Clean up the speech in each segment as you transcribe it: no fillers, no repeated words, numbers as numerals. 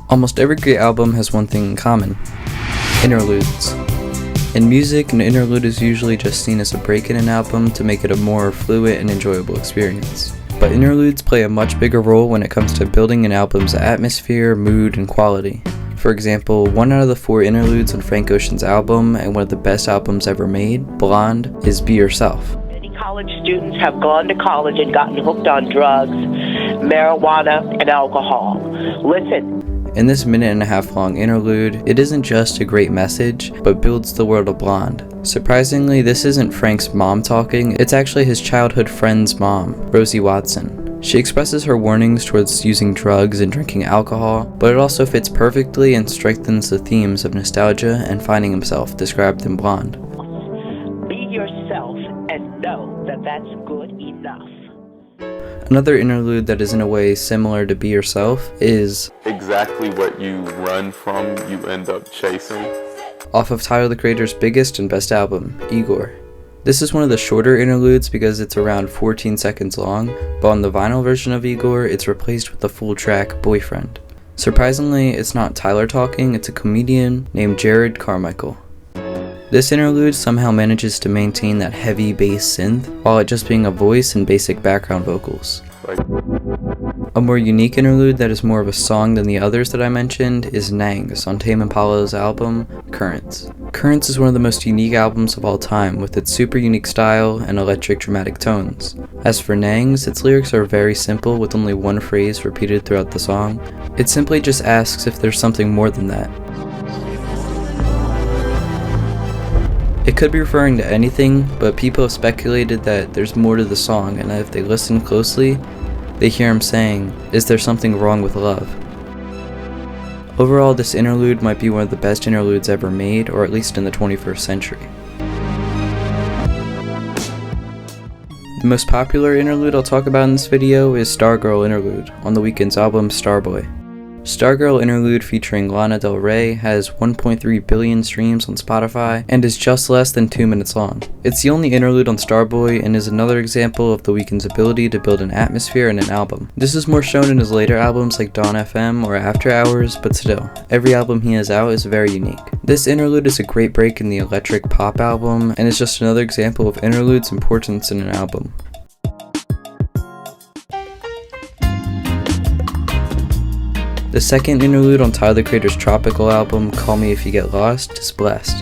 Almost every great album has one thing in common: interludes. In music, an interlude is usually just seen as a break in an album to make it a more fluid and enjoyable experience. But interludes play a much bigger role when it comes to building an album's atmosphere, mood, and quality. For example, 1 out of the 4 interludes on Frank Ocean's album, and one of the best albums ever made, Blonde, is Be Yourself. Many college students have gone to college and gotten hooked on drugs, marijuana, and alcohol. Listen. In this 1.5-minute long interlude, it isn't just a great message, but builds the world of Blonde. Surprisingly, this isn't Frank's mom talking, it's actually his childhood friend's mom, Rosie Watson. She expresses her warnings towards using drugs and drinking alcohol, but it also fits perfectly and strengthens the themes of nostalgia and finding himself described in Blonde. Be yourself and know that that's good enough. Another interlude that is in a way similar to Be Yourself is exactly what you run from, you end up chasing. Off of Tyler the Creator's biggest and best album, Igor. This is one of the shorter interludes because it's around 14 seconds long, but on the vinyl version of Igor, it's replaced with the full track Boyfriend. Surprisingly, it's not Tyler talking, it's a comedian named Jerrod Carmichael. This interlude somehow manages to maintain that heavy bass synth, while it just being a voice and basic background vocals. A more unique interlude that is more of a song than the others that I mentioned is Nangs on Tame Impala's album, Currents. Currents is one of the most unique albums of all time, with its super unique style and electric dramatic tones. As for Nangs, its lyrics are very simple with only one phrase repeated throughout the song. It simply just asks if there's something more than that. It could be referring to anything, but people have speculated that there's more to the song, and that if they listen closely, they hear him saying, "Is there something wrong with love?" Overall, this interlude might be one of the best interludes ever made, or at least in the 21st century. The most popular interlude I'll talk about in this video is Stargirl Interlude on the Weeknd's album Starboy. Stargirl Interlude featuring Lana Del Rey has 1.3 billion streams on Spotify and is just less than 2 minutes long. It's the only interlude on Starboy and is another example of the Weeknd's ability to build an atmosphere in an album. This is more shown in his later albums like Dawn FM or After Hours, but still, every album he has out is very unique. This interlude is a great break in the electric pop album and is just another example of interlude's importance in an album. The second interlude on Tyler the Creator's tropical album, Call Me If You Get Lost, is Blessed.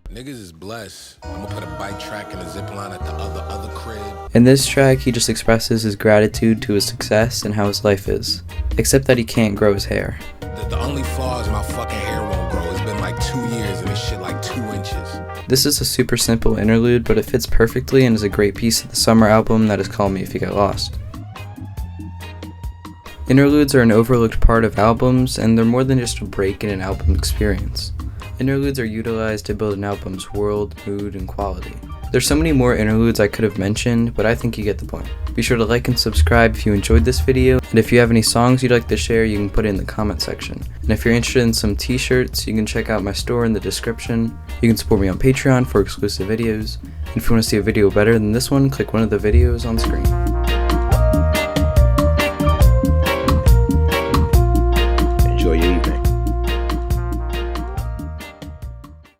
Niggas is blessed. I'm gonna put a bike track and a zip line at the other crib. In this track, he just expresses his gratitude to his success and how his life is, except that he can't grow his hair. The only flaw is my fucking hair won't grow. It's been like 2 years and this shit like 2 inches. This is a super simple interlude, but it fits perfectly and is a great piece of the summer album that is Call Me If You Get Lost. Interludes are an overlooked part of albums, and they're more than just a break in an album experience. Interludes are utilized to build an album's world, mood, and quality. There's so many more interludes I could have mentioned, but I think you get the point. Be sure to like and subscribe if you enjoyed this video, and if you have any songs you'd like to share, you can put it in the comment section. And if you're interested in some t-shirts, you can check out my store in the description. You can support me on Patreon for exclusive videos. And if you want to see a video better than this one, click one of the videos on screen.